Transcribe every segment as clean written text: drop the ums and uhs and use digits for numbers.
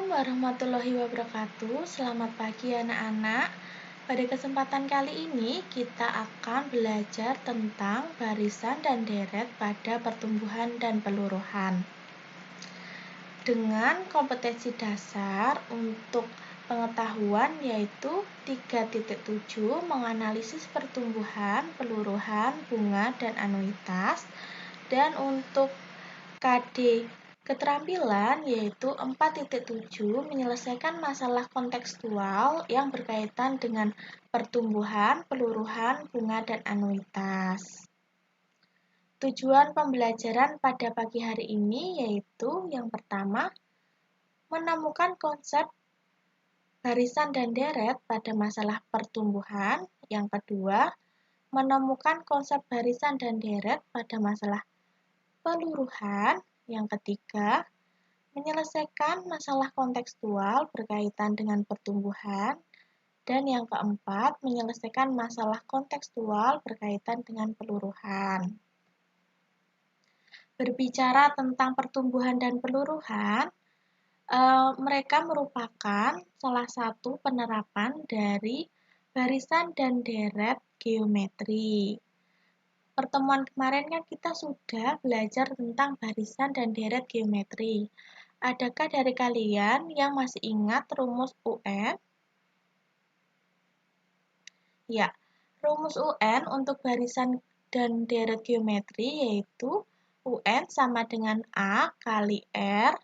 warahmatullahi wabarakatuh. Selamat pagi anak-anak. Pada kesempatan kali ini kita akan belajar tentang barisan dan deret pada pertumbuhan dan peluruhan. Dengan kompetensi dasar untuk pengetahuan yaitu 3.7 menganalisis pertumbuhan, peluruhan, bunga, dan anuitas. Dan untuk KD keterampilan yaitu 4.7 menyelesaikan masalah kontekstual yang berkaitan dengan pertumbuhan, peluruhan, bunga, dan anuitas. Tujuan pembelajaran pada pagi hari ini yaitu yang pertama, menemukan konsep barisan dan deret pada masalah pertumbuhan. Yang kedua, menemukan konsep barisan dan deret pada masalah peluruhan. Yang ketiga, menyelesaikan masalah kontekstual berkaitan dengan pertumbuhan. Dan yang keempat, menyelesaikan masalah kontekstual berkaitan dengan peluruhan. Berbicara tentang pertumbuhan dan peluruhan, mereka merupakan salah satu penerapan dari barisan dan deret geometri. Pertemuan kemarin kan kita sudah belajar tentang barisan dan deret geometri. Adakah dari kalian yang masih ingat rumus UN? Ya, rumus UN untuk barisan dan deret geometri yaitu UN sama dengan A kali R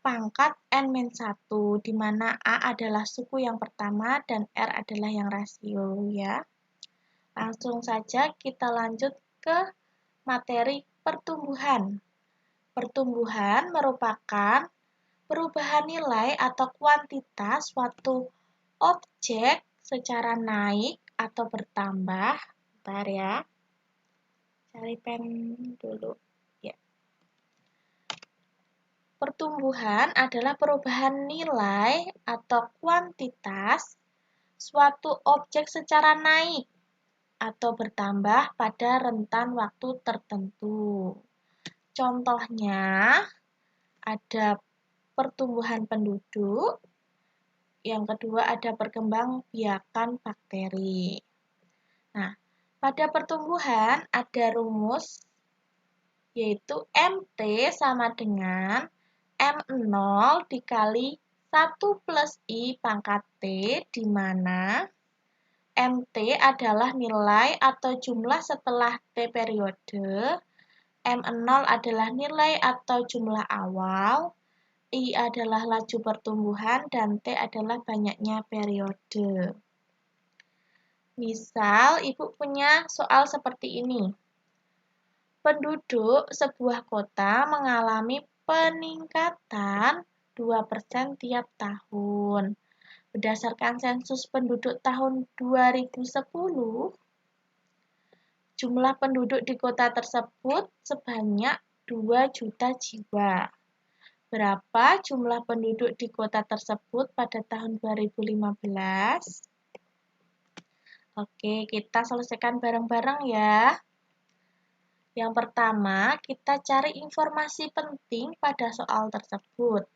pangkat N-1, di mana A adalah suku yang pertama dan R adalah yang rasio ya. Langsung saja kita lanjut ke materi pertumbuhan. Pertumbuhan merupakan perubahan nilai atau kuantitas suatu objek secara naik atau bertambah. Bentar ya. Cari pen dulu. Ya. Pertumbuhan adalah perubahan nilai atau kuantitas suatu objek secara naik atau bertambah pada rentan waktu tertentu. Contohnya, ada pertumbuhan penduduk, yang kedua ada perkembangbiakan bakteri. Nah, pada pertumbuhan ada rumus yaitu MT sama dengan M0 dikali 1 plus I pangkat T, di mana MT adalah nilai atau jumlah setelah T periode, M0 adalah nilai atau jumlah awal, I adalah laju pertumbuhan, dan T adalah banyaknya periode. Misal, Ibu punya soal seperti ini. Penduduk sebuah kota mengalami peningkatan 2% tiap tahun. Berdasarkan sensus penduduk tahun 2010, jumlah penduduk di kota tersebut sebanyak 2 juta jiwa. Berapa jumlah penduduk di kota tersebut pada tahun 2015? Oke, kita selesaikan bareng-bareng ya. Yang pertama, kita cari informasi penting pada soal tersebut.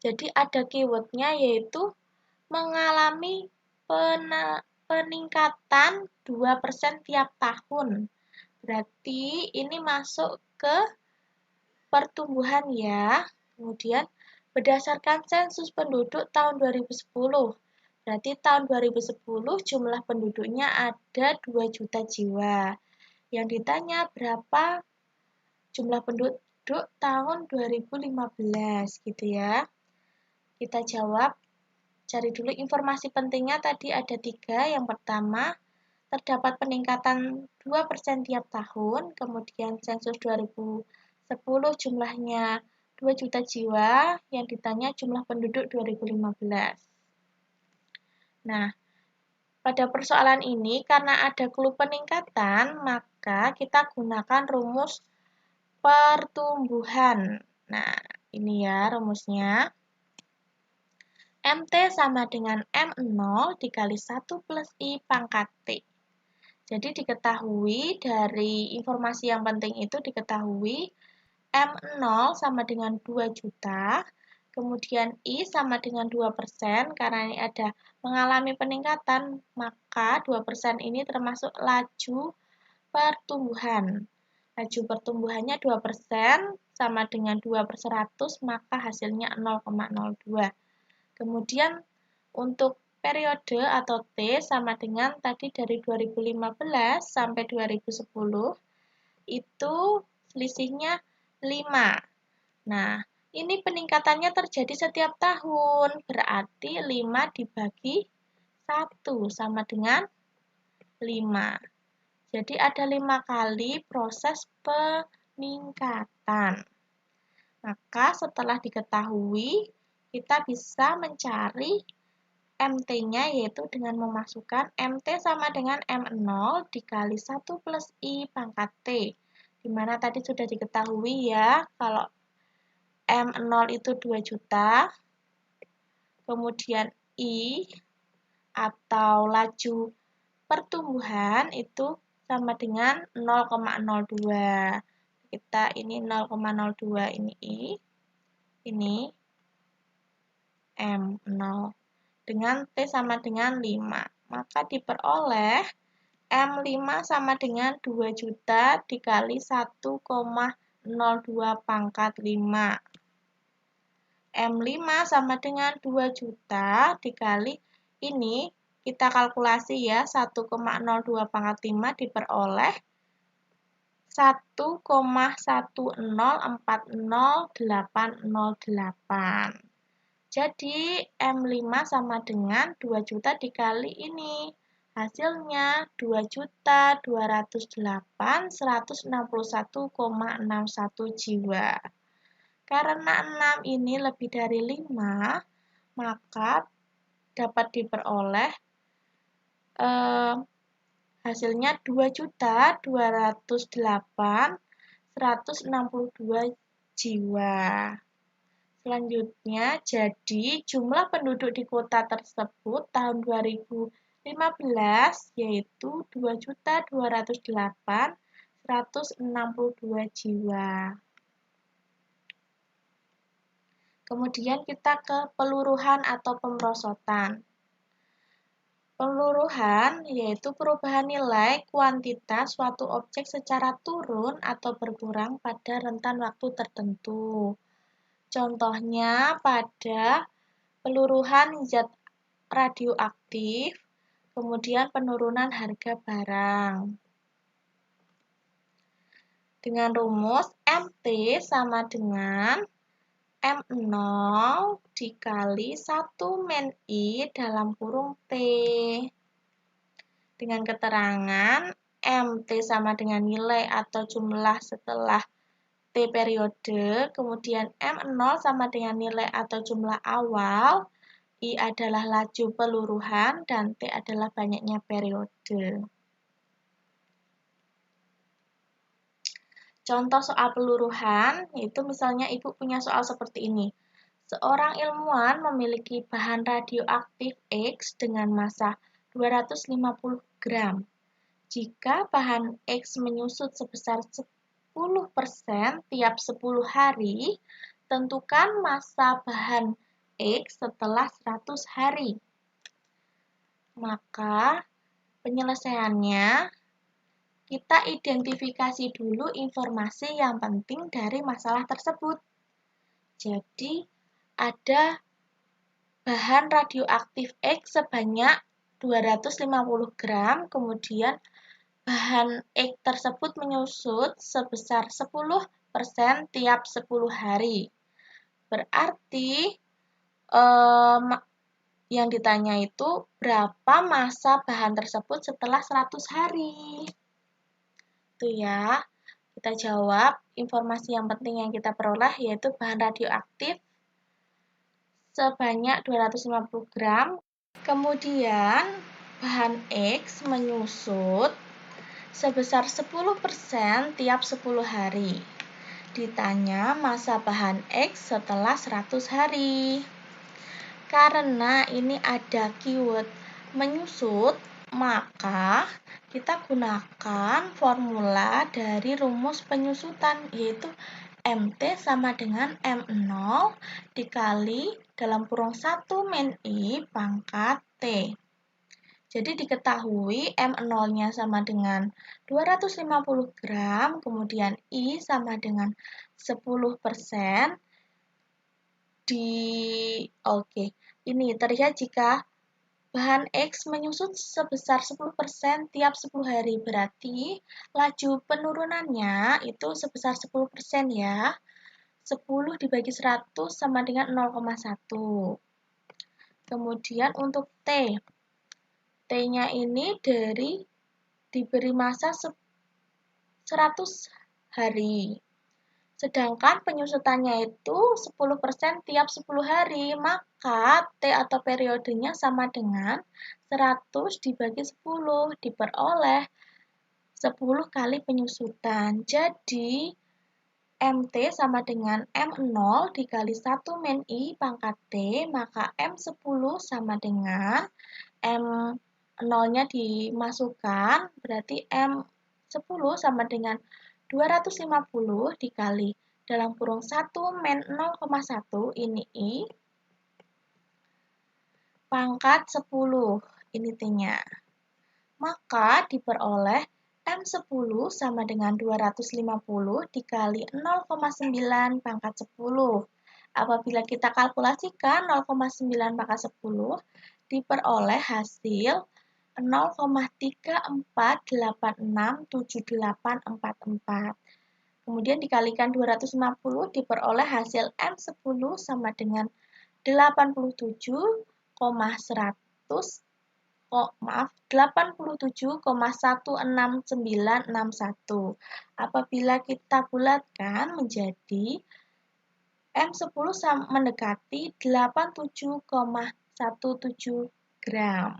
Jadi ada keywordnya yaitu mengalami peningkatan 2% tiap tahun. Berarti ini masuk ke pertumbuhan ya. Kemudian berdasarkan sensus penduduk tahun 2010. Berarti tahun 2010 jumlah penduduknya ada 2 juta jiwa. Yang ditanya berapa jumlah penduduk tahun 2015 gitu ya. Kita jawab, cari dulu informasi pentingnya tadi ada 3. Yang pertama, terdapat peningkatan 2% tiap tahun. Kemudian sensus 2010 jumlahnya 2 juta jiwa. Yang ditanya jumlah penduduk 2015. Nah, pada persoalan ini karena ada clue peningkatan, maka kita gunakan rumus pertumbuhan. Nah, ini ya rumusnya. MT sama dengan M0 dikali 1 plus I pangkat T. Jadi diketahui dari informasi yang penting itu diketahui M0 sama dengan 2 juta Kemudian I sama dengan 2%, karena ini ada mengalami peningkatan, maka 2% ini termasuk laju pertumbuhan. Laju pertumbuhannya 2% sama dengan 2 per 100, maka hasilnya 0,02. Kemudian untuk periode atau T sama dengan tadi dari 2015 sampai 2010, itu selisihnya 5. Nah, ini peningkatannya terjadi setiap tahun, berarti 5 dibagi 1 sama dengan 5. Jadi ada 5 kali proses peningkatan. Maka setelah diketahui, kita bisa mencari MT-nya, yaitu dengan memasukkan MT sama dengan M0 dikali 1 plus I pangkat T. Dimana tadi sudah diketahui ya, kalau M0 itu 2 juta, kemudian I atau laju pertumbuhan itu sama dengan 0,02. Kita ini 0,02, ini I, ini M0. Dengan T sama dengan 5. Maka diperoleh M5 sama dengan 2 juta dikali 1,02 pangkat 5. M5 sama dengan 2 juta dikali ini, kita kalkulasi ya, 1,02 pangkat 5 diperoleh 1,1040808. Jadi M5 sama dengan 2 juta dikali ini. Hasilnya 2.208.161,61 jiwa. Karena 6 ini lebih dari 5, maka dapat diperoleh hasilnya 2.208.162 jiwa. Selanjutnya, jadi jumlah penduduk di kota tersebut tahun 2015 yaitu 2.208.162 jiwa. Kemudian kita ke peluruhan atau pemrosotan. Peluruhan yaitu perubahan nilai kuantitas suatu objek secara turun atau berkurang pada rentan waktu tertentu. Contohnya pada peluruhan zat radioaktif, kemudian penurunan harga barang. Dengan rumus MT sama dengan M0 dikali 1 min I dalam kurung T. Dengan keterangan MT sama dengan nilai atau jumlah setelah T periode, kemudian M0 sama dengan nilai atau jumlah awal, I adalah laju peluruhan, dan T adalah banyaknya periode. Contoh soal peluruhan, yaitu misalnya Ibu punya soal seperti ini. Seorang ilmuwan memiliki bahan radioaktif X dengan massa 250 gram. Jika bahan X menyusut sebesar 10% tiap 10 hari, tentukan massa bahan X setelah 100 hari. Maka penyelesaiannya, kita identifikasi dulu informasi yang penting dari masalah tersebut. Jadi, ada bahan radioaktif X sebanyak 250 gram, kemudian bahan X tersebut menyusut sebesar 10% tiap 10 hari. Berarti yang ditanya itu berapa massa bahan tersebut setelah 100 hari. Itu ya. Kita jawab, informasi yang penting yang kita peroleh yaitu bahan radioaktif sebanyak 250 gram. Kemudian bahan X menyusut sebesar 10% tiap 10 hari. Ditanya massa bahan X setelah 100 hari. Karena ini ada keyword menyusut, maka kita gunakan formula dari rumus penyusutan, yaitu MT sama dengan M0 dikali dalam kurung 1 min I pangkat T. Jadi diketahui M0-nya sama dengan 250 gram, kemudian I sama dengan 10%. Oke, ini terlihat jika bahan X menyusut sebesar 10% tiap 10 hari, berarti laju penurunannya itu sebesar 10% ya. 10 dibagi 100 sama dengan 0,1. Kemudian untuk T. T-nya ini diberi masa 100 hari. Sedangkan penyusutannya itu 10% tiap 10 hari, maka T atau periodenya sama dengan 100 dibagi 10 diperoleh 10 kali penyusutan. Jadi, MT sama dengan M0 dikali 1 min I pangkat T, maka M10 sama dengan M0-nya dimasukkan, berarti M10 sama dengan 250 dikali dalam kurung 1 min 0,1, ini I, pangkat 10, ini T-nya. Maka diperoleh M10 sama dengan 250 dikali 0,9 pangkat 10. Apabila kita kalkulasikan 0,9 pangkat 10, diperoleh hasil 0,34867844. Kemudian dikalikan 250, diperoleh hasil M10 sama dengan 87,16961. Apabila kita bulatkan menjadi M10 mendekati 87,17 gram.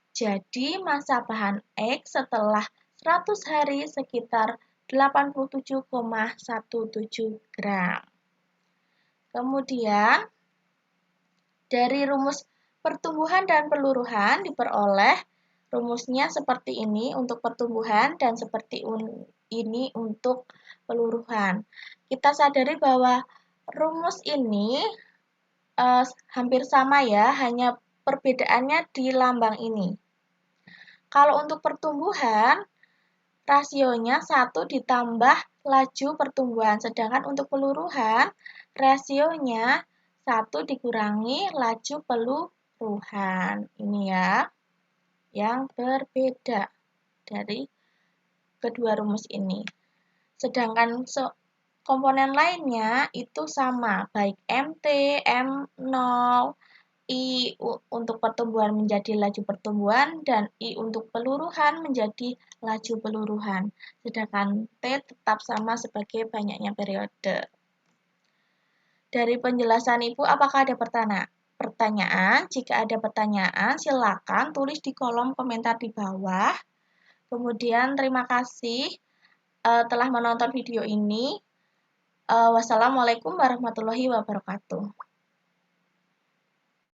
Jadi masa bahan X setelah 100 hari sekitar 87,17 gram. Kemudian dari rumus pertumbuhan dan peluruhan diperoleh rumusnya seperti ini untuk pertumbuhan dan seperti ini untuk peluruhan. Kita sadari bahwa rumus ini hampir sama ya, hanya perbedaannya di lambang ini. Kalau untuk pertumbuhan, rasionya 1 ditambah laju pertumbuhan, sedangkan untuk peluruhan, rasionya 1 dikurangi laju peluruhan. Ini ya, yang berbeda dari kedua rumus ini. Sedangkan komponen lainnya itu sama, baik MT, M0, I untuk pertumbuhan menjadi laju pertumbuhan, dan I untuk peluruhan menjadi laju peluruhan. Sedangkan T tetap sama sebagai banyaknya periode. Dari penjelasan Ibu, apakah ada pertanyaan? Jika ada pertanyaan, silakan tulis di kolom komentar di bawah. Kemudian terima kasih telah menonton video ini. Wassalamualaikum warahmatullahi wabarakatuh.